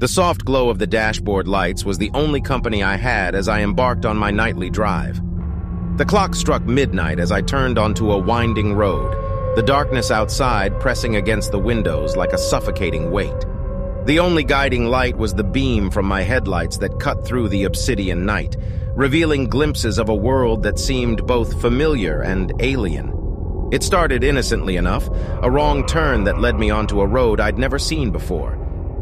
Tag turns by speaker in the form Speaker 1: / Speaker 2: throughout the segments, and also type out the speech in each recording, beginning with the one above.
Speaker 1: The soft glow of the dashboard lights was the only company I had as I embarked on my nightly drive. The clock struck midnight as I turned onto a winding road, the darkness outside pressing against the windows like a suffocating weight. The only guiding light was the beam from my headlights that cut through the obsidian night, revealing glimpses of a world that seemed both familiar and alien. It started innocently enough, a wrong turn that led me onto a road I'd never seen before.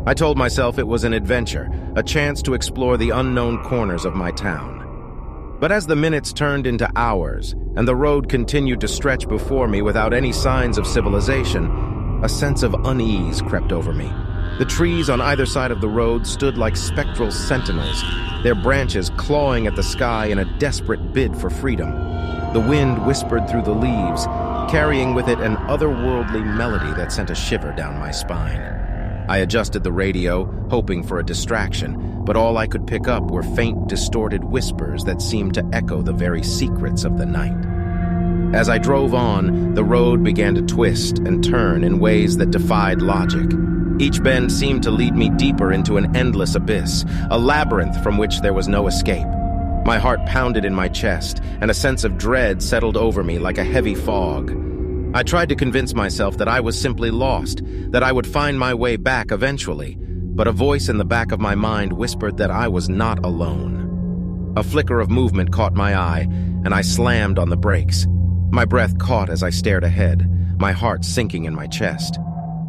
Speaker 1: I told myself it was an adventure, a chance to explore the unknown corners of my town. But as the minutes turned into hours, and the road continued to stretch before me without any signs of civilization, a sense of unease crept over me. The trees on either side of the road stood like spectral sentinels, their branches clawing at the sky in a desperate bid for freedom. The wind whispered through the leaves, carrying with it an otherworldly melody that sent a shiver down my spine. I adjusted the radio, hoping for a distraction, but all I could pick up were faint, distorted whispers that seemed to echo the very secrets of the night. As I drove on, the road began to twist and turn in ways that defied logic. Each bend seemed to lead me deeper into an endless abyss, a labyrinth from which there was no escape. My heart pounded in my chest, and a sense of dread settled over me like a heavy fog. I tried to convince myself that I was simply lost, that I would find my way back eventually, but a voice in the back of my mind whispered that I was not alone. A flicker of movement caught my eye, and I slammed on the brakes. My breath caught as I stared ahead, my heart sinking in my chest.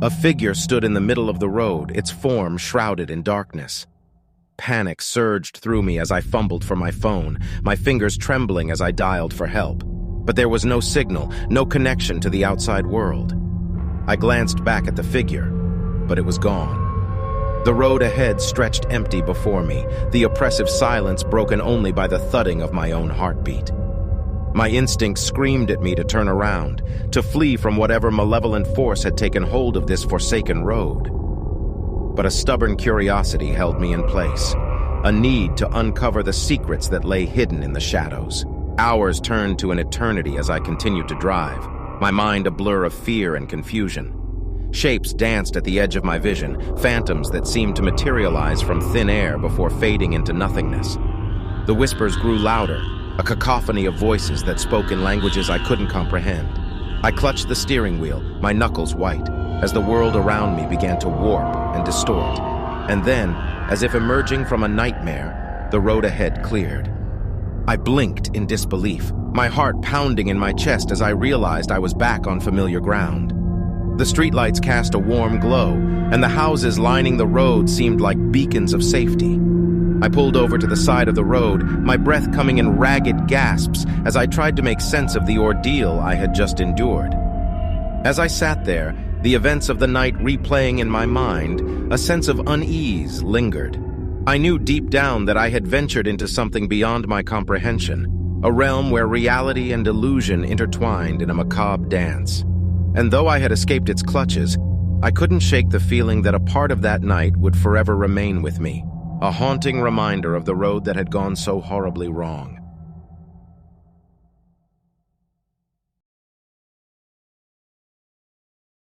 Speaker 1: A figure stood in the middle of the road, its form shrouded in darkness. Panic surged through me as I fumbled for my phone, my fingers trembling as I dialed for help. But there was no signal, no connection to the outside world. I glanced back at the figure, but it was gone. The road ahead stretched empty before me, the oppressive silence broken only by the thudding of my own heartbeat. My instinct screamed at me to turn around, to flee from whatever malevolent force had taken hold of this forsaken road. But a stubborn curiosity held me in place, a need to uncover the secrets that lay hidden in the shadows. Hours turned to an eternity as I continued to drive, my mind a blur of fear and confusion. Shapes danced at the edge of my vision, phantoms that seemed to materialize from thin air before fading into nothingness. The whispers grew louder, a cacophony of voices that spoke in languages I couldn't comprehend. I clutched the steering wheel, my knuckles white, as the world around me began to warp and distort. And then, as if emerging from a nightmare, the road ahead cleared. I blinked in disbelief, my heart pounding in my chest as I realized I was back on familiar ground. The streetlights cast a warm glow, and the houses lining the road seemed like beacons of safety. I pulled over to the side of the road, my breath coming in ragged gasps as I tried to make sense of the ordeal I had just endured. As I sat there, the events of the night replaying in my mind, a sense of unease lingered. I knew deep down that I had ventured into something beyond my comprehension, a realm where reality and illusion intertwined in a macabre dance. And though I had escaped its clutches, I couldn't shake the feeling that a part of that night would forever remain with me, a haunting reminder of the road that had gone so horribly wrong.